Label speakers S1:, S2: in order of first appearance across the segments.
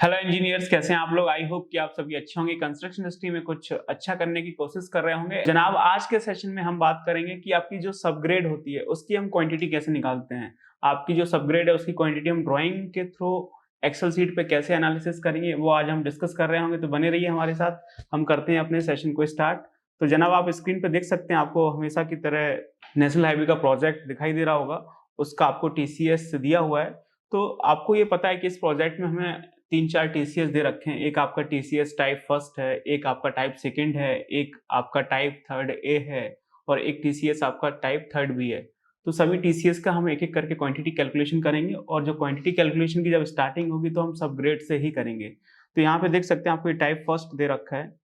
S1: Hello engineers, कैसे हैं आप लोग। आई होप कि आप सभी अच्छे होंगे। कंस्ट्रक्शन इंडस्ट्री में कुछ अच्छा करने की कोशिश कर रहे होंगे। जनाब, आज के सेशन में हम बात करेंगे कि आपकी जो सबग्रेड होती है उसकी हम क्वांटिटी कैसे निकालते हैं। आपकी जो सबग्रेड है उसकी क्वांटिटी हम ड्राइंग के थ्रू एक्सेल शीट पे कैसे एनालिसिस करेंगे वो आज हम डिस्कस कर रहे होंगे। तो बने रहिए हमारे साथ, हम करते हैं अपने सेशन को स्टार्ट। तो जनाब, आप स्क्रीन पे देख सकते हैं, आपको हमेशा की तरह नेशनल हाईवे का प्रोजेक्ट दिखाई दे रहा होगा। उसका आपको टीसीएस दिया हुआ है। तो आपको ये पता है कि इस प्रोजेक्ट में हमें 3-4 टीसीएस दे रखे हैं। एक आपका टीसीएस टाइप फर्स्ट है, एक आपका टाइप सेकंड है, एक आपका टाइप थर्ड ए है और एक टीसीएस आपका टाइप थर्ड बी है। तो सभी टीसीएस का हम एक-एक करके क्वांटिटी कैलकुलेशन करेंगे और जो क्वांटिटी कैलकुलेशन की जब स्टार्टिंग होगी तो हम सब ग्रेड से ही करेंगे। तो यहाँ पे देख सकते हैं, आपको ये टाइप फर्स्ट दे रखा है।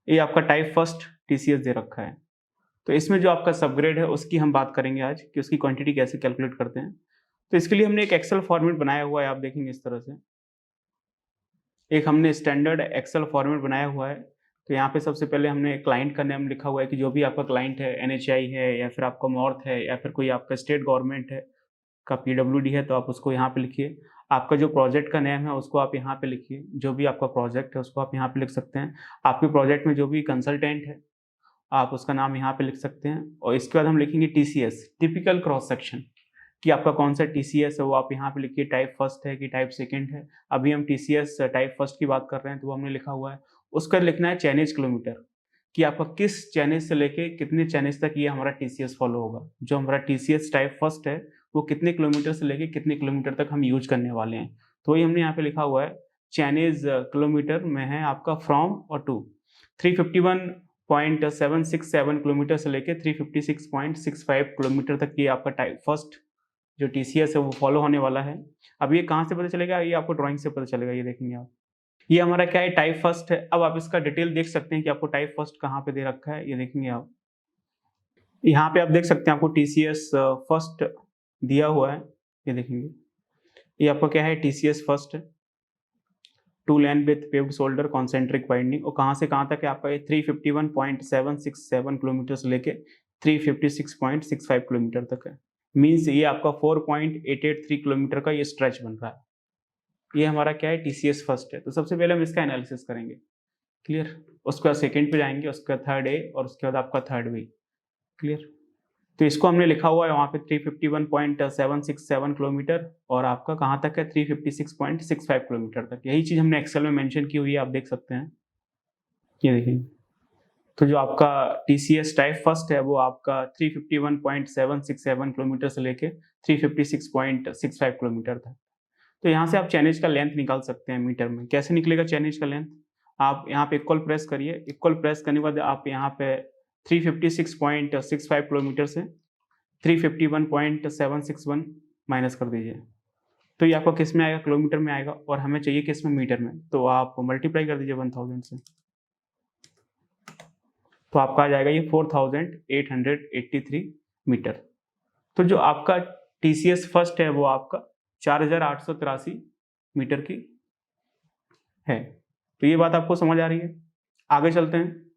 S1: ये आपका टाइप फर्स्ट टीसीएस दे रखा है। तो इसमें जो आपका सबग्रेड है उसकी हम बात करेंगे आज कि उसकी क्वांटिटी कैसे कैलकुलेट करते हैं। तो इसके लिए हमने एक एक्सेल फॉर्मेट बनाया हुआ है, आप देखेंगे इस तरह से। एक हमने स्टैंडर्ड एक्सेल फॉर्मेट बनाया हुआ है। तो यहाँ पे सबसे पहले हमने क्लाइंट का नेम लिखा हुआ है कि जो भी आपका क्लाइंट है, एनएचआई है या फिर आपका मॉर्थ है या फिर कोई आपका स्टेट गवर्नमेंट है का पीडब्ल्यूडी है, तो आप उसको यहाँ पे लिखिए। आपका जो प्रोजेक्ट का नेम है उसको आप यहाँ पे लिखिए। जो भी आपका प्रोजेक्ट है उसको आप यहाँ पे लिख सकते हैं। आपके प्रोजेक्ट में जो भी कंसल्टेंट है आप उसका नाम यहाँ पे लिख सकते हैं। और इसके बाद हम लिखेंगे टीसीएस, टिपिकल क्रॉस सेक्शन, कि आपका कौन सा टीसीएस है वो आप यहाँ पे लिखिए। टाइप फर्स्ट है कि टाइप सेकंड है। अभी हम टीसीएस टाइप फर्स्ट की बात कर रहे हैं तो वो हमने लिखा हुआ है। उसका लिखना है चैनेज किलोमीटर, कि आपका किस चैनेज से लेके कितने चैनेज तक ये हमारा टीसीएस फॉलो होगा। जो हमारा टीसीएस टाइप फर्स्ट है वो कितने किलोमीटर से लेके कितने किलोमीटर तक हम यूज करने वाले हैं। तो वही हमने यहाँ पे लिखा हुआ है। चैनेज किलोमीटर में है आपका फ्रॉम और टू 351.767 किलोमीटर से लेके 356.65 किलोमीटर तक ये आपका टाइप फर्स्ट जो टीसीएस है वो फॉलो होने वाला है। अब ये कहाँ से पता चलेगा, ये आपको ड्राइंग से पता चलेगा। ये देखेंगे आप, ये हमारा क्या है, टाइप फर्स्ट है। अब आप इसका डिटेल देख सकते हैं कि आपको टाइप फर्स्ट कहाँ पे दे रखा है। ये देखेंगे आप, यहाँ पे आप देख सकते हैं आपको टीसीएस फर्स्ट दिया हुआ है। ये देखेंगे, ये आपका क्या है, टीसीएस फर्स्ट है, 2 lane with paved shoulder concentric winding. और कहाँ से कहाँ तक है आपका, ये 351.767 किलोमीटर से लेके 356.65 किलोमीटर तक है। मीन्स ये आपका 4.883 किलोमीटर का ये स्ट्रेच बन रहा है। ये हमारा क्या है, टीसीएस फर्स्ट है। तो सबसे पहले हम इसका एनालिसिस करेंगे। क्लियर। उसके बाद सेकंड पे जाएंगे, उसके बाद थर्ड ए और उसके बाद आपका थर्ड बी। क्लियर। तो इसको हमने लिखा हुआ है वहाँ पे 351.767 किलोमीटर और आपका कहाँ तक है, 356.65 किलोमीटर तक। यही चीज हमने एक्सेल में मेंशन की हुई है, आप देख सकते हैं। ये देखिए, तो जो आपका टीसीएस टाइप फर्स्ट है वो आपका 351.767 किलोमीटर से लेके 356.65 किलोमीटर तक। तो यहाँ से आप चैनेज का लेंथ निकाल सकते हैं मीटर में। कैसे निकलेगा चैनेज का लेंथ, आप यहाँ पे इक्वल प्रेस करिए। इक्वल प्रेस करने के बाद आप यहाँ पे 356.65 किलोमीटर से 351.761 माइनस कर दीजिए। तो ये आपका किस में आएगा, किलोमीटर में आएगा। और हमें चाहिए किस में, मीटर में। तो आप मल्टीप्लाई कर दीजिए 1000 से, तो आपका आ जाएगा ये 4883 मीटर। तो जो आपका टीसीएस फर्स्ट है वो आपका 4883 मीटर की है। तो ये बात आपको समझ आ रही है। आगे चलते हैं।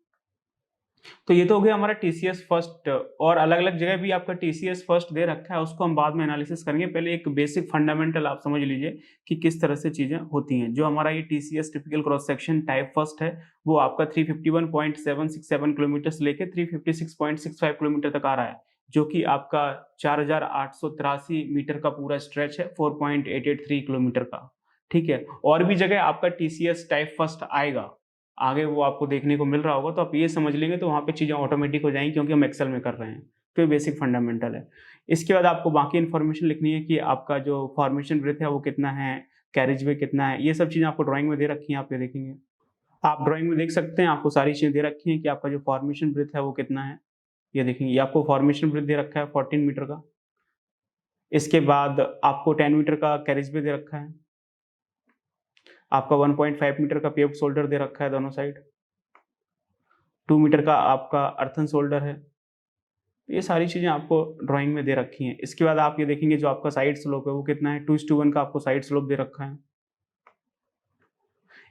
S1: तो ये तो हो गया हमारा टीसीएस फर्स्ट। और अलग अलग जगह भी आपका टीसीएस फर्स्ट दे रखा है, उसको हम बाद में एनालिसिस करेंगे। पहले एक बेसिक फंडामेंटल आप समझ लीजिए कि किस तरह से चीजें होती हैं। जो हमारा ये TCS typical cross section type first है वो आपका 351.767 किलोमीटर से लेकर 356.65 किलोमीटर तक आ रहा है, जो कि आपका 4883 मीटर का पूरा स्ट्रेच है, 4.883 किलोमीटर का। ठीक है। और भी जगह आपका टीसीएस टाइप फर्स्ट आएगा, आगे वो आपको देखने को मिल रहा होगा। तो आप ये समझ लेंगे तो वहाँ पे चीज़ें ऑटोमेटिक हो जाएंगी, क्योंकि हम एक्सेल में कर रहे हैं। तो ये बेसिक फंडामेंटल है। इसके बाद आपको बाकी इन्फॉर्मेशन लिखनी है कि आपका जो फॉर्मेशन ब्रेथ है वो कितना है, कैरेज वे कितना है। ये सब चीज़ें आपको ड्राइंग में दे रखी हैं, आप ये देखेंगे। आप ड्राइंग में देख सकते हैं, आपको सारी चीज़ें दे रखी हैं कि आपका जो फॉर्मेशन ब्रेथ है वो कितना है। ये देखेंगे, ये आपको फॉर्मेशन ब्रेथ दे रखा है 14 मीटर का। इसके बाद आपको 10 मीटर का कैरेज वे दे रखा है। आपका 1.5 मीटर का पेव्ड शोल्डर दे रखा है दोनों साइड। 2 मीटर का आपका अर्थन शोल्डर है। ये सारी चीजें आपको ड्राइंग में दे रखी हैं। इसके बाद आप ये देखेंगे जो आपका साइड स्लोप है वो कितना है, 2:1 का आपको साइड स्लोप दे रखा है।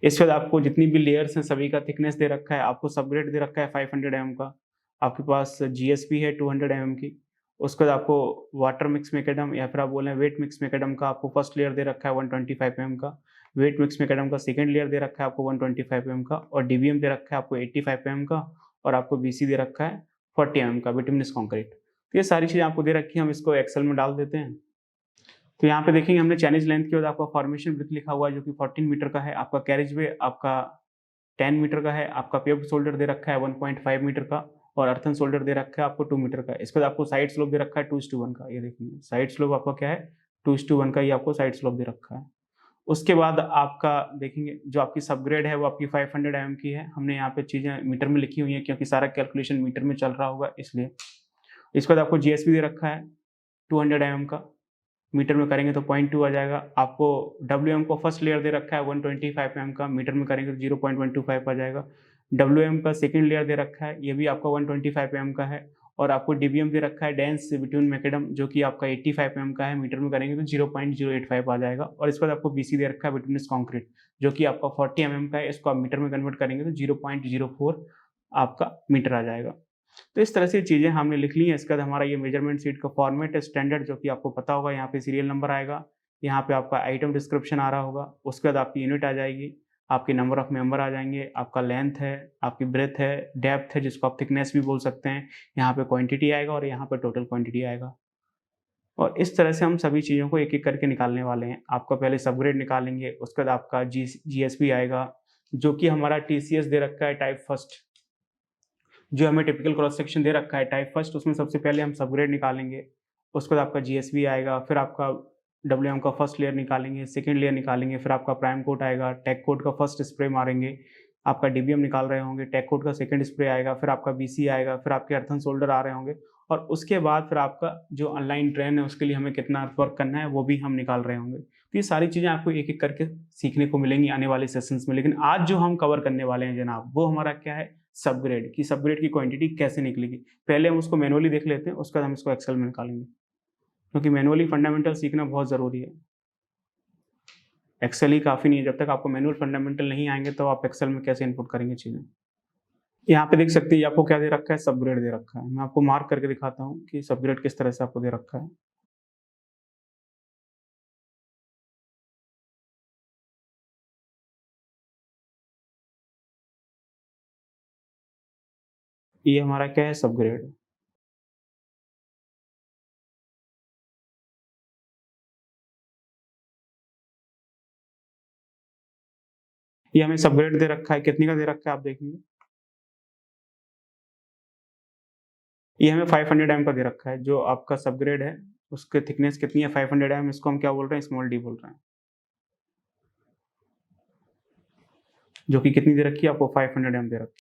S1: इसके बाद आपको जितनी भी लेयर्स हैं सभी का थिकनेस दे रखा है। आपको सबग्रेड दे रखा है 500 mm का। आपके पास जीएसपी है 200 mm की। उसके बाद आपको वाटर मिक्स मैकेडम या फिर आप बोलें वेट मिक्स मैकेडम का आपको फर्स्ट लेयर दे रखा है 125 mm का, वेट मिक्स मैकेडम का सेकंड लेयर दे रखा है आपको 125 mm का, और डीबीएम दे रखा है आपको 85 mm का, और आपको बीसी दे रखा है 40 mm का बिटुमिनस कंक्रीट। तो ये सारी चीज़ें आपको दे रखी है, हम इसको एक्सेल में डाल देते हैं। तो यहाँ पे देखेंगे हमने चाइनीज लेंथ के बाद आपका फॉर्मेशन ब्रिक लिखा हुआ है जो कि 14 मीटर का है, आपका कैरेज वे आपका 10 मीटर का है, आपका पेव्ड शोल्डर दे रखा है 1.5 मीटर का, और अर्थन शोल्डर दे रखा है आपको 2 मीटर का। इसके बाद आपको साइड स्लोप दे रखा है 2:1 का, ये देखिए साइड स्लोप आपका क्या है 2:1 का, ये आपको साइड स्लोप दे रखा है। उसके बाद आपका देखेंगे जो आपकी सबग्रेड है वो आपकी 500 mm की है, हमने यहाँ पे चीज़ें मीटर में लिखी हुई हैं क्योंकि सारा कैलकुलेशन मीटर में चल रहा होगा इसलिए। इसके बाद आपको जीएसपी दे रखा है 200 mm का, मीटर में करेंगे तो 0.2 आ जाएगा। आपको डब्ल्यूएम को फर्स्ट लेयर दे रखा है 125 mm का, मीटर में करेंगे तो 0.125 आ जाएगा। डब्ल्यूएम का सेकंड लेयर दे रखा है, ये भी आपका 125 mm का है, और आपको डीबीएम दे रखा है डेंस बिटवीन मैकेडम जो कि आपका 85 mm का है, मीटर में करेंगे तो 0.085 आ जाएगा। और इसके बाद आपको बीसी दे रखा है बिटवीन कंक्रीट जो कि आपका 40 mm का है, इसको आप मीटर में कन्वर्ट करेंगे तो 0.04 आपका मीटर आ जाएगा। तो इस तरह से चीज़ें हमने लिख ली हैं। इसके बाद हमारा ये मेजरमेंट शीट का फॉर्मेट है स्टैंडर्ड जो कि आपको पता होगा, यहाँ पे सीरियल नंबर आएगा, यहाँ पे आपका आइटम डिस्क्रिप्शन आ रहा होगा, उसके बाद आपकी यूनिट आ जाएगी, आपके नंबर ऑफ मेंबर आ जाएंगे, आपका लेंथ है, आपकी ब्रेथ है, डेप्थ है जिसको आप थिकनेस भी बोल सकते हैं, यहाँ पे क्वांटिटी आएगा और यहाँ पे टोटल क्वांटिटी आएगा। और इस तरह से हम सभी चीज़ों को एक एक करके निकालने वाले हैं। आपका पहले सबग्रेड निकालेंगे, उसके बाद आपका जीएसपी आएगा जो कि हमारा टीसीएस दे रखा है टाइप फर्स्ट, जो हमें टिपिकल क्रॉस सेक्शन दे रखा है टाइप फर्स्ट, उसमें सबसे पहले हम सबग्रेड निकालेंगे, उसके बाद आपका जीएसबी आएगा, फिर आपका डब्ल्यूएम का फर्स्ट लेयर निकालेंगे, सेकंड लेयर निकालेंगे, फिर आपका प्राइम कोट आएगा, टेक कोट का फर्स्ट स्प्रे मारेंगे, आपका डीबीएम निकाल रहे होंगे, टेक कोट का सेकंड स्प्रे आएगा, फिर आपका बीसी आएगा, फिर आपके अर्थन शोल्डर आ रहे होंगे, और उसके बाद फिर आपका जो ऑनलाइन ट्रेन है उसके लिए हमें कितना वर्क करना है वो भी हम निकाल रहे होंगे। तो ये सारी चीज़ें आपको एक एक करके सीखने को मिलेंगी आने वाले सेशंस में। लेकिन आज जो हम कवर करने वाले हैं जनाब वो हमारा क्या है, सबग्रेड की सबग्रेड की क्वांटिटी कैसे निकलेगी। पहले हम उसको मैनुअली देख लेते हैं, उसके बाद हम इसको एक्सेल में निकालेंगे, क्योंकि मैनुअली फंडामेंटल सीखना बहुत ज़रूरी है। एक्सेल ही काफ़ी नहीं है, जब तक आपको मैनुअल फंडामेंटल नहीं आएंगे तो आप एक्सेल में कैसे इनपुट करेंगे चीज़ें। यहाँ पे देख सकते हैं आपको क्या दे रखा है, सबग्रेड दे रखा है। मैं आपको मार्क करके दिखाता हूँ कि सबग्रेड किस तरह से आपको दे रखा है। ये हमारा क्या है, सबग्रेड। ये हमें सबग्रेड दे रखा है, कितने का दे रखा है आप देखेंगे, ये हमें 500 mm का दे रखा है। जो आपका सबग्रेड है उसके थिकनेस कितनी है 500 mm, इसको हम क्या बोल रहे हैं, स्मॉल डी बोल रहे हैं, जो कि कितनी दे रखी है आपको 500 mm दे रखी है।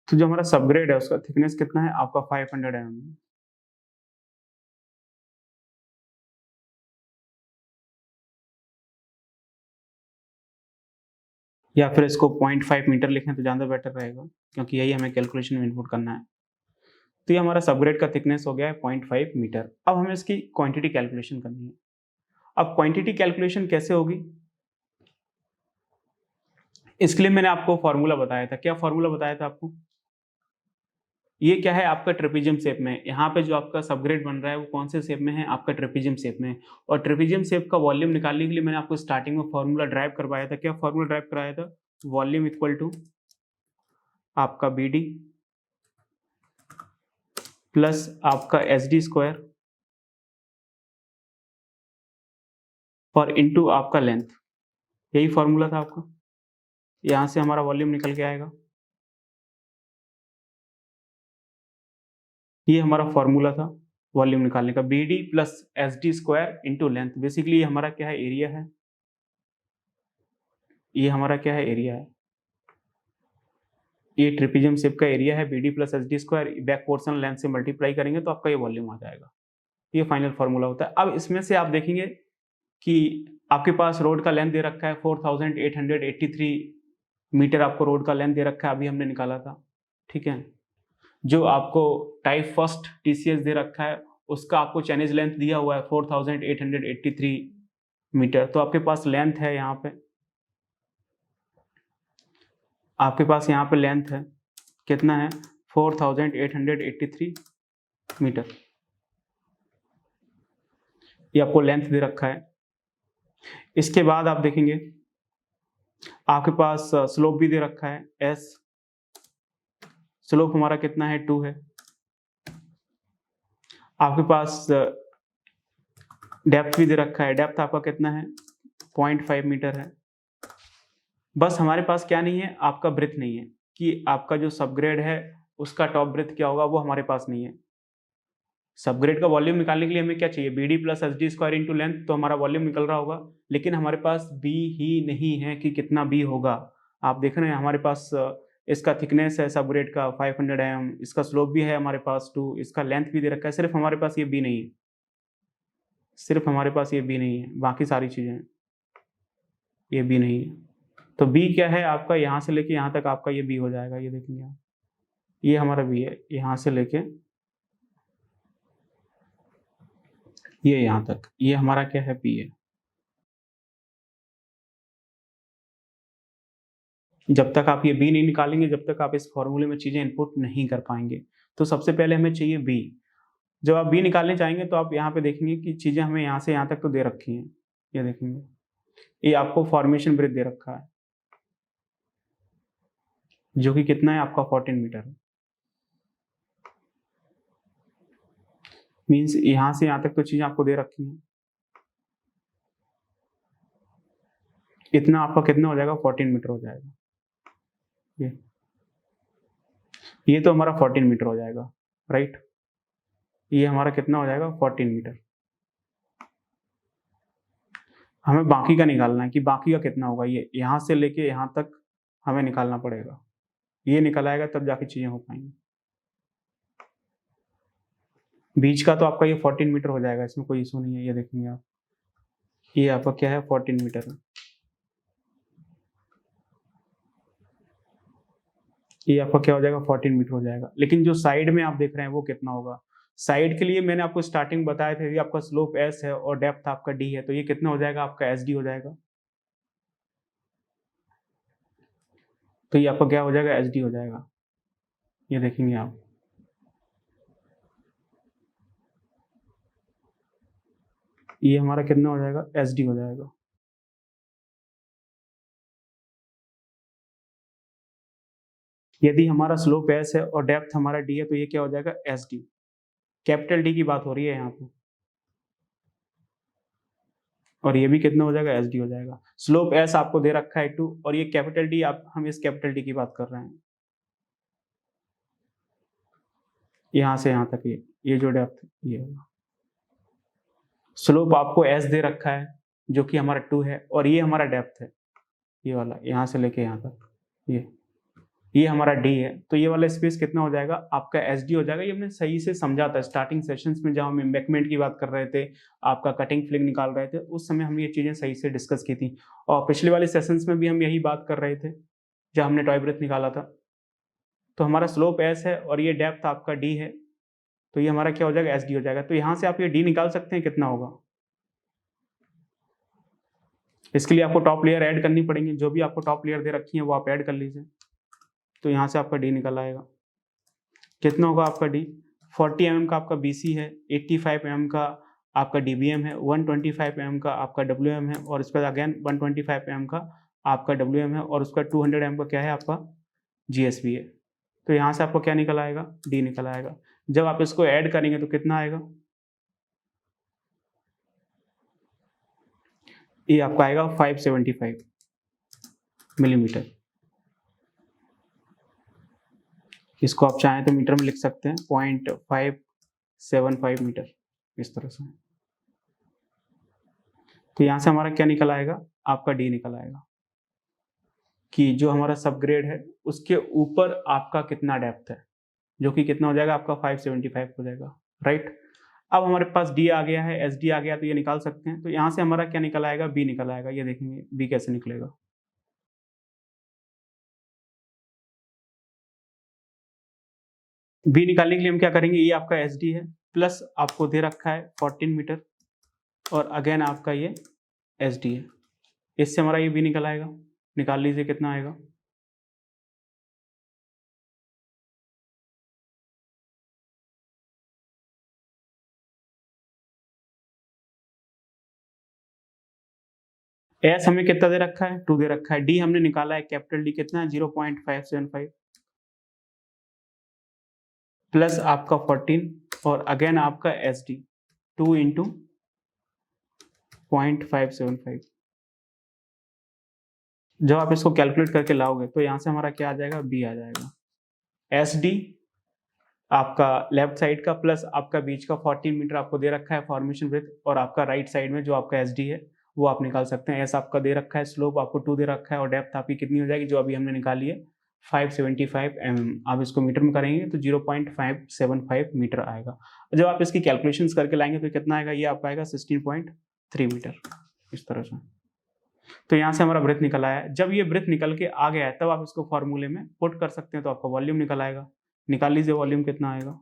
S1: तो जो हमारा सबग्रेड है उसका थिकनेस कितना है आपका 500 mm। या फिर इसको 0.5 मीटर लिखें तो ज़्यादा बेटर रहेगा, क्योंकि यही हमें कैलकुलेशन में इनपुट करना है। तो ये हमारा सबग्रेड का थिकनेस हो गया है 0.5 मीटर। अब हमें इसकी क्वांटिटी कैलकुलेशन करनी है। अब क्वांटिटी कैलकुलेशन कैसे होगी, इसके लिए मैंने आपको फॉर्मूला बताया था। क्या फॉर्मूला बताया था आपको, ये क्या है आपका ट्रेपेजियम शेप में। यहाँ पे जो आपका सबग्रेड बन रहा है वो कौन से शेप में है, आपका ट्रेपेजियम शेप में। और ट्रेपेजियम शेप का वॉल्यूम निकालने के लिए मैंने आपको स्टार्टिंग में फॉर्मूला ड्राइव करवाया था। क्या फॉर्मूला ड्राइव कराया था, वॉल्यूम इक्वल टू आपका बी डी प्लस आपका एस डी स्क्वायर और इनटू आपका लेंथ, यही फॉर्मूला था आपका। यहाँ से हमारा वॉल्यूम निकल के आएगा, ये हमारा फॉर्मूला था वॉल्यूम निकालने का, B D plus S D square into length. Basically ये हमारा क्या है, एरिया है। ये हमारा क्या है, एरिया है। ये ट्रेपेजियम शेप का एरिया है, B D plus S D square, back portion length से मल्टीप्लाई करेंगे तो आपका ये वॉल्यूम आ जाएगा। ये फाइनल फॉर्मूला होता है। अब इसमें से आप देखेंगे कि आपके पास रोड का लेंथ दे रखा है 4883 मीटर, आपको रोड का लेंथ दे रखा है, अभी हमने निकाला था, ठीक है। जो आपको टाइप फर्स्ट टीसीएस दे रखा है उसका आपको चाइनीज लेंथ दिया हुआ है 4883 मीटर। तो आपके पास लेंथ है, यहाँ पे आपके पास यहाँ पे लेंथ है कितना है 4883 मीटर, ये आपको लेंथ दे रखा है। इसके बाद आप देखेंगे आपके पास स्लोप भी दे रखा है एस, स्लोप हमारा कितना है 2 है। आपके पास डेप्थ भी दे रखा है, डेप्थ आपका कितना है 0.5 मीटर है। बस हमारे पास क्या नहीं है, आपका ब्रेथ नहीं है, कि आपका जो सबग्रेड है उसका टॉप ब्रेथ क्या होगा, वो हमारे पास नहीं है। सबग्रेड का वॉल्यूम निकालने के लिए हमें क्या चाहिए, B D plus H D square into length, तो हमारा वॉल्यूम निकल रहा होगा। लेकिन हमारे पास बी ही नहीं है कि कितना बी होगा। आप देख रहे हैं हमारे पास इसका थिकनेस है सबग्रेड का 500 mm, इसका स्लोप भी है हमारे पास 2, इसका लेंथ भी दे रखा है, सिर्फ हमारे पास ये बी नहीं है, सिर्फ हमारे पास ये बी नहीं है, बाकी सारी चीजें हैं, ये बी नहीं है। तो बी क्या है आपका, यहाँ से लेके यहाँ तक आपका ये बी हो जाएगा, ये देखेंगे आप, ये हमारा बी है, यहाँ से लेके ये यहाँ तक, ये हमारा क्या है बी है। जब तक आप ये बी नहीं निकालेंगे, जब तक आप इस फॉर्मूले में चीजें इनपुट नहीं कर पाएंगे। तो सबसे पहले हमें चाहिए बी। जब आप बी निकालने चाहेंगे तो आप यहाँ पे देखेंगे कि चीजें हमें यहाँ से यहाँ तक तो दे रखी हैं, ये देखेंगे ये आपको फॉर्मेशन ब्रेथ दे रखा है, जो कि कितना है आपका 14 मीटर है। मीन्स यहाँ से यहाँ तक तो चीजें आपको दे रखी हैं, इतना आपका कितना हो जाएगा 14 मीटर हो जाएगा। ये तो हमारा 14 मीटर हो जाएगा, राइट। ये हमारा कितना हो जाएगा 14 मीटर। हमें बाकी का निकालना है कि बाकी का कितना होगा, ये यहाँ से लेके यहाँ तक हमें निकालना पड़ेगा, ये निकल आएगा तब जाके चीजें हो पाएंगी। बीच का तो आपका ये 14 मीटर हो जाएगा, इसमें कोई इशू नहीं है, ये देखेंगे आप, ये आपका क्या है 14 मीटर है, ये आपका क्या हो जाएगा 14 मीटर हो जाएगा। लेकिन जो साइड में आप देख रहे हैं वो कितना होगा, साइड के लिए मैंने आपको स्टार्टिंग बताया था, ये आपका स्लोप एस है और डेप्थ आपका डी है, तो ये कितना हो जाएगा आपका एस डी हो जाएगा। तो ये आपका क्या हो जाएगा एस डी हो जाएगा, ये देखेंगे आप, ये हमारा कितना हो जाएगा एस डी हो जाएगा। यदि हमारा स्लोप एस है और डेप्थ हमारा डी है तो ये क्या हो जाएगा एस डी, कैपिटल डी की बात हो रही है यहाँ पे, और ये भी कितना हो जाएगा एस डी हो जाएगा। स्लोप एस आपको दे रखा है 2 और ये कैपिटल डी, आप हम इस कैपिटल डी की बात कर रहे हैं, यहाँ से यहाँ तक ये जो डेप्थ ये होगा। स्लोप आपको एस दे रखा है जो कि हमारा 2 है, और ये हमारा डेप्थ है, ये वाला यहाँ से लेके यहाँ तक, ये हमारा डी है। तो ये वाला स्पेस कितना हो जाएगा आपका एस डी हो जाएगा। ये हमने सही से समझा था स्टार्टिंग सेशंस में, जब हम एम्बैकमेंट की बात कर रहे थे, आपका कटिंग फ्लिंग निकाल रहे थे, उस समय हमने ये चीजें सही से डिस्कस की थी। और पिछले वाले सेशंस में भी हम यही बात कर रहे थे जब हमने टॉय ब्रेथ निकाला था। तो हमारा स्लोप एस है और ये डेप्थ आपका डी है, तो ये हमारा क्या हो जाएगा एस डी हो जाएगा। तो यहाँ से आप ये डी निकाल सकते हैं कितना होगा। इसके लिए आपको टॉप लेयर ऐड करनी पड़ेगी, जो भी आपको टॉप लेयर दे रखी है वो आप ऐड कर लीजिए। तो यहाँ से आपका डी निकल आएगा, कितना होगा आपका डी, 40 mm का आपका BC है, 85 mm का आपका DBM है, 125 mm का आपका WM है, और इस पर अगेन 125 mm का आपका WM है, और उसका 200 mm का क्या है आपका GSB है। तो यहाँ से आपको क्या निकल आएगा, डी निकल आएगा। जब आप इसको ऐड करेंगे तो कितना आएगा, ये आपका आएगा 575 मिलीमीटर। इसको आप चाहें तो मीटर में लिख सकते हैं, 0.575 मीटर, इस तरह से। तो यहाँ से हमारा क्या निकल आएगा, आपका डी निकल आएगा, कि जो हमारा सबग्रेड है उसके ऊपर आपका कितना डेप्थ है, जो कि कितना हो जाएगा आपका 575 हो जाएगा, राइट। अब हमारे पास डी आ गया है, एस डी आ गया, तो ये निकाल सकते हैं। तो यहाँ से हमारा क्या निकल आएगा, बी निकल आएगा। ये देखेंगे बी कैसे निकलेगा। बी निकालने के लिए हम क्या करेंगे, ये आपका एस डी है, प्लस आपको दे रखा है 14 मीटर, और अगेन आपका ये एस डी है, इससे हमारा ये बी निकल आएगा। निकाल लीजिए कितना आएगा, एस हमें कितना दे रखा है, 2 दे रखा है। डी हमने निकाला है, कैपिटल डी कितना है 0.575 प्लस आपका 14 और अगेन आपका एस डी 2 इंटू 0.575। जब आप इसको कैलकुलेट करके लाओगे तो यहाँ से हमारा क्या आ जाएगा, बी आ जाएगा। एस डी आपका लेफ्ट साइड का प्लस आपका बीच का 14 मीटर आपको दे रखा है फॉर्मेशन ब्रेथ, और आपका राइट साइड में जो आपका एस डी है वो आप निकाल सकते हैं। एस आपका दे रखा है, स्लोप आपको 2 दे रखा है और डेप्थ आपकी कितनी हो जाएगी जो अभी हमने निकाली है 575 mm। आप इसको मीटर में करेंगे तो 0.575 मीटर आएगा। जब आप इसकी कैलकुलेशंस करके लाएंगे तो कितना आएगा, ये आपका आएगा 16.3 मीटर इस तरह से। तो यहाँ से हमारा ब्रेथ निकल आया। जब ये ब्रेथ निकल के आ गया है तब आप इसको फॉर्मूले में पुट कर सकते हैं, तो आपका वॉल्यूम निकल आएगा। निकाल लीजिए वॉल्यूम कितना आएगा,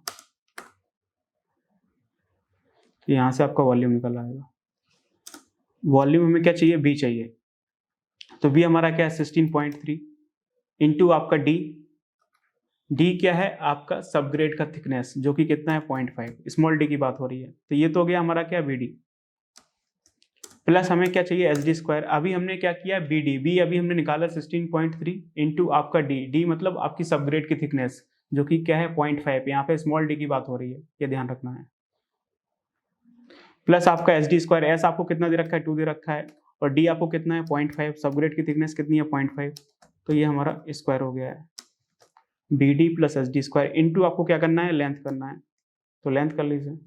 S1: यहाँ से आपका वॉल्यूम निकल आएगा। वॉल्यूम हमें क्या चाहिए, बी चाहिए, तो बी हमारा क्या है 16.3 इंटू आपका डी। डी क्या है आपका सबग्रेड का थिकनेस जो कि कितना है 0.5, स्मॉल डी की बात हो रही है। तो ये तो हो गया हमारा क्या, बी डी, प्लस हमें क्या चाहिए एस डी स्क्वायर। अभी हमने क्या किया, बी डी, बी अभी हमने निकाला 16.3 इंटू आपका डी, डी मतलब आपकी सबग्रेड की थिकनेस जो कि क्या है 0.5, यहाँ पे स्मॉल डी की बात हो रही है, ये ध्यान रखना है। प्लस आपका एस डी स्क्वायर, एस आपको कितना दे रखा है 2 दे रखा है, और डी आपको कितना है 0.5, सबग्रेड की थिकनेस कितनी है 0.5, तो ये हमारा स्क्वायर हो गया है। B D plus S D square into आपको क्या करना है, लेंथ करना है, तो लेंथ कर लीजिए।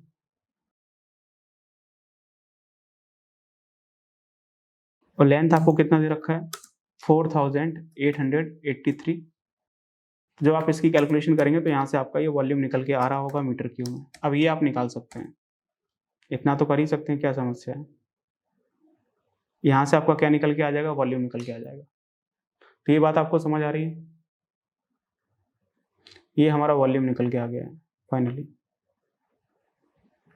S1: और लेंथ आपको कितना दे रखा है 4883। जब आप इसकी कैलकुलेशन करेंगे तो यहाँ से आपका ये वॉल्यूम निकल के आ रहा होगा मीटर क्यूब में। अब ये आप निकाल सकते हैं, इतना तो कर ही सकते हैं, क्या समस्या है। यहाँ से आपका क्या निकल के आ जाएगा, वॉल्यूम निकल के आ जाएगा। तो ये बात आपको समझ आ रही है, ये हमारा वॉल्यूम निकल के आ गया है फाइनली।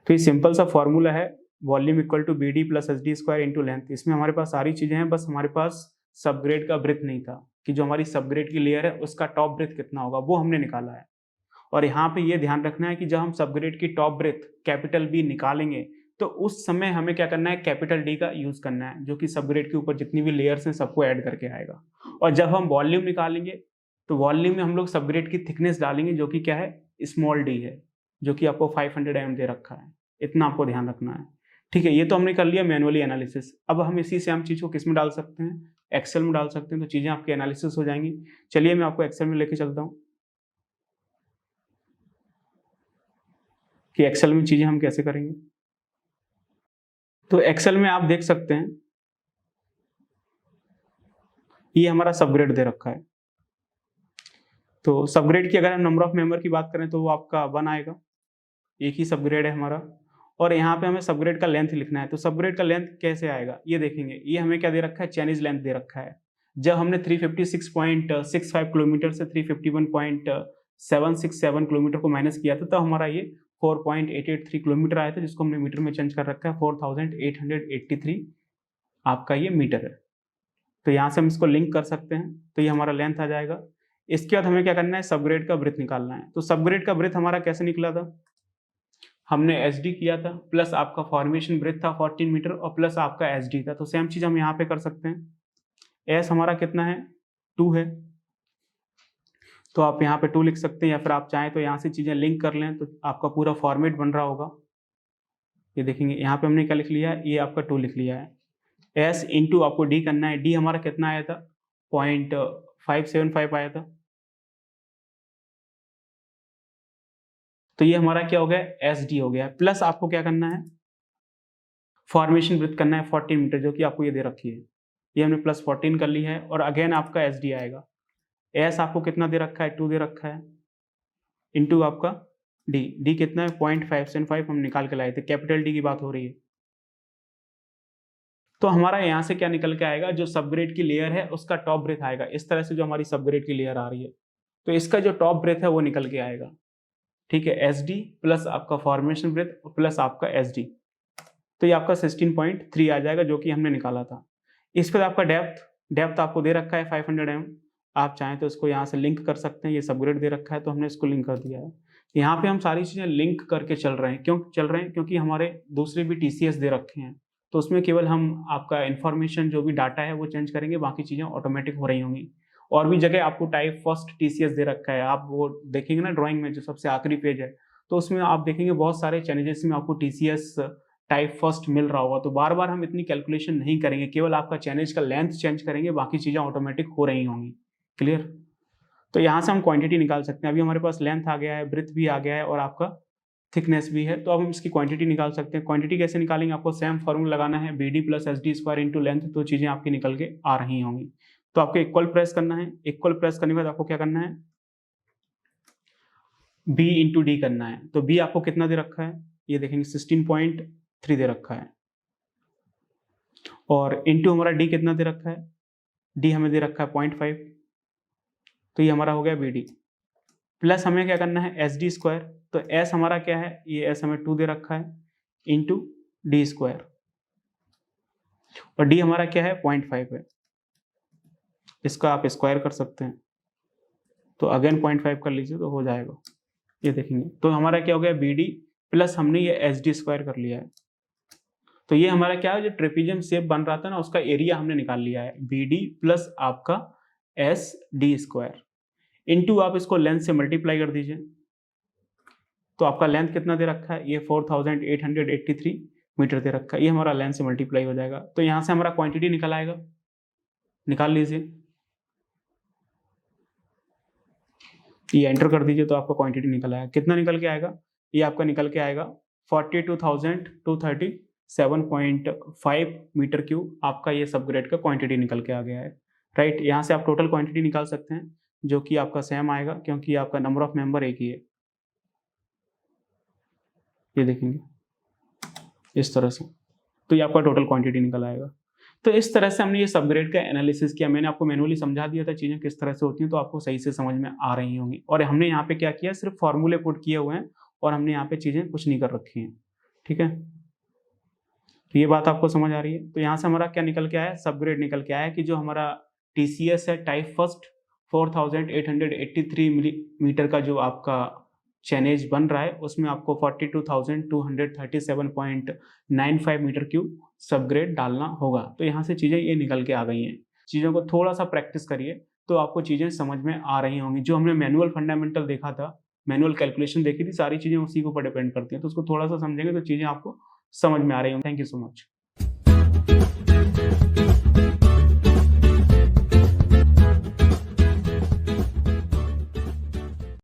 S1: तो ये सिंपल सा फॉर्मूला है, volume equal to B D plus S D square into length. इसमें हमारे पास सारी चीजें हैं, बस हमारे पास सबग्रेड का ब्रेथ नहीं था कि जो हमारी सबग्रेड की लेयर है उसका टॉप ब्रेथ कितना होगा, वो हमने निकाला है। और यहाँ पे ये ध्यान रखना है कि जब हम सबग्रेड की टॉप ब्रेथ कैपिटल बी निकालेंगे तो उस समय हमें क्या करना है, कैपिटल डी का यूज करना है, जो कि सबग्रेड के ऊपर जितनी भी लेयर्स हैं सबको ऐड करके आएगा। और जब हम वॉल्यूम निकालेंगे तो वॉल्यूम में हम लोग सबग्रेड की थिकनेस डालेंगे जो कि क्या है, स्मॉल डी है, जो कि आपको 500 mm दे रखा है। इतना आपको ध्यान रखना है, ठीक है। ये तो हमने कर लिया मैनुअली एनालिसिस। अब हम इसी से हम चीज को किस में डाल सकते हैं, एक्सेल में डाल सकते हैं, तो चीजें आपकी एनालिसिस हो जाएंगी। चलिए मैं आपको एक्सेल में लेके चलता हूँ कि एक्सेल में चीजें हम कैसे करेंगे। तो एक्सेल में आप देख सकते हैं ये हमारा सबग्रेड दे रखा है। तो सबग्रेड की अगर हम नंबर ऑफ मेंबर की बात करें तो वो आपका 1 आएगा, एक ही सबग्रेड है हमारा। और यहाँ पे हमें सबग्रेड का लेंथ लिखना है, तो सबग्रेड का लेंथ कैसे आएगा ये देखेंगे। ये हमें क्या दे रखा है, चाइनीज लेंथ दे रखा है। जब हमने 356.65 किलोमीटर से 351.767 किलोमीटर को माइनस किया था तब हमारा ये 4.883 किलोमीटर आया था, जिसको हमने मीटर में चेंज कर रखा है 4883 आपका ये मीटर है। तो यहाँ से हम इसको लिंक कर सकते हैं, तो ये हमारा लेंथ आ जाएगा। इसके बाद हमें क्या करना है, सबग्रेड का ब्रेथ निकालना है। तो सबग्रेड का ब्रेथ हमारा कैसे निकला था, हमने एस डी किया था प्लस आपका फॉर्मेशन ब्रेथ था 14 मीटर और प्लस आपका एस डी था। तो सेम चीज हम यहाँ पे कर सकते हैं। एस हमारा कितना है 2 है, तो आप यहाँ पे 2 लिख सकते हैं, या फिर आप चाहें तो यहाँ से चीजें लिंक कर लें तो आपका पूरा फॉर्मेट बन रहा होगा। ये देखेंगे यहाँ पे हमने क्या लिख लिया है, ये आपका 2 लिख लिया है। एस इंटू आपको डी करना है, डी हमारा कितना आया था 0.575 आया था। तो ये हमारा क्या हो गया, एस डी हो गया। प्लस आपको क्या करना है, फॉर्मेशन ब्रेथ करना है 14 मीटर, जो कि आपको ये दे रखी है। ये हमने प्लस 14 कर ली है, और अगेन आपका एस डी आएगा। एस आपको कितना दे रखा है 2 दे रखा है, इंटू आपका डी, डी कितना है 0.575 हम निकाल के लाए थे, कैपिटल डी की बात हो रही है। तो हमारा यहाँ से क्या निकल के आएगा, जो सबग्रेड की लेयर है उसका टॉप ब्रेथ आएगा। इस तरह से जो हमारी सबग्रेड की लेयर आ रही है तो इसका जो टॉप ब्रेथ है वो निकल के आएगा, ठीक है। एस डी प्लस आपका फॉर्मेशन ब्रेथ प्लस आपका एस डी, तो ये आपका 16.3 आ जाएगा जो कि हमने निकाला था। इस पर आपका डेप्थ आपको दे रखा है 500 mm। आप चाहें तो इसको यहाँ से लिंक कर सकते हैं, ये सबग्रेड दे रखा है तो हमने इसको लिंक कर दिया है। यहाँ पे हम सारी चीजें लिंक करके चल रहे हैं, क्यों चल रहे हैं, क्योंकि हमारे दूसरे भी टीसीएस दे रखे हैं। तो उसमें केवल हम आपका इन्फॉर्मेशन जो भी डाटा है वो चेंज करेंगे, बाकी चीज़ें ऑटोमेटिक हो रही होंगी। और भी जगह आपको टाइप फर्स्ट टीसीएस दे रखा है, आप वो देखेंगे ना ड्राइंग में जो सबसे आखिरी पेज है, तो उसमें आप देखेंगे बहुत सारे चैलेंजेस में आपको टीसीएस टाइप फर्स्ट मिल रहा होगा। तो बार बार हम इतनी कैलकुलेशन नहीं करेंगे, केवल आपका चैलेंज का लेंथ चेंज करेंगे, बाकी चीज़ें ऑटोमेटिक हो रही होंगी। क्लियर? तो यहाँ से हम क्वांटिटी निकाल सकते हैं। अभी हमारे पास लेंथ आ गया है, ब्रेथ भी आ गया है और आपका थिकनेस भी है, तो अब हम इसकी क्वांटिटी निकाल सकते हैं। क्वांटिटी कैसे निकालेंगे? आपको सेम फॉर्मूला लगाना है, B D plus S D square into length, तो चीज़ें आपकी निकल के आ रही होंगी। तो आपको इक्वल प्रेस करना है, इक्वल प्रेस करने के बाद आपको क्या करना है, बी इंटू डी करना है। तो बी आपको कितना दे रखा है, ये देखेंगे 16.3 दे रखा है, और इंटू हमारा डी कितना दे रखा है, डी हमें दे रखा है 0.5, तो ये हमारा हो गया बी डी। प्लस हमें क्या करना है, एस डी स्क्वायर, तो एस हमारा क्या है, ये एस हमें 2 दे रखा है, इंटू डी स्क्वायर, और डी हमारा क्या है 0.5 है, इसका आप स्क्वायर कर सकते हैं, तो अगेन 0.5 कर लीजिए तो हो जाएगा। ये देखेंगे तो हमारा क्या हो गया, बी डी प्लस हमने ये एस डी स्क्वायर कर लिया है। तो ये हमारा क्या है, जो ट्रेपीजियम शेप बन रहा था ना, उसका एरिया हमने निकाल लिया है, बी डी प्लस आपका एस डी स्क्वायर, इंटू आप इसको लेंथ से मल्टीप्लाई कर दीजिए, तो आपका लेंथ कितना दे रखा है, ये 4883 मीटर दे रखा है, ये हमारा लेंथ से मल्टीप्लाई हो जाएगा। तो यहाँ से हमारा क्वांटिटी निकल आएगा, निकाल लीजिए, ये एंटर कर दीजिए तो आपका क्वांटिटी निकल आएगा। कितना निकल के आएगा, ये आपका निकल के आएगा 42,237.5 मीटर क्यूब, आपका ये सबग्रेड का क्वांटिटी निकल के आ गया है। राइट, यहाँ से आप टोटल क्वांटिटी निकाल सकते हैं, जो कि आपका सेम आएगा क्योंकि आपका नंबर ऑफ मेंबर एक ही है। ये देखेंगे इस तरह से, तो ये आपका टोटल क्वांटिटी निकल आएगा। तो इस तरह से हमने ये सबग्रेड का एनालिसिस किया। मैंने आपको मैनुअली समझा दिया था चीज़ें किस तरह से होती हैं, तो आपको सही से समझ में आ रही होंगी। और हमने यहाँ पे क्या किया, सिर्फ फॉर्मूले पुट किए हुए हैं और हमने यहाँ पे चीज़ें कुछ नहीं कर रखी हैं। ठीक है, तो ये बात आपको समझ आ रही है। तो यहाँ से हमारा क्या निकल के आया, सबग्रेड निकल के आया कि जो हमारा टीसीएस है टाइप फर्स्ट 4883 मिलीमीटर का जो आपका चैनेज बन रहा है, उसमें आपको 42,237.95 मीटर क्यूब सबग्रेड डालना होगा। तो यहाँ से चीज़ें ये निकल के आ गई हैं। चीज़ों को थोड़ा सा प्रैक्टिस करिए तो आपको चीज़ें समझ में आ रही होंगी। जो हमने मैनुअल फंडामेंटल देखा था, मैनुअल कैलकुलेशन देखी थी, सारी चीज़ें उसी के ऊपर डिपेंड करती हैं, तो उसको थोड़ा सा समझेंगे तो चीज़ें आपको समझ में आ रही होंगी। Thank you so much.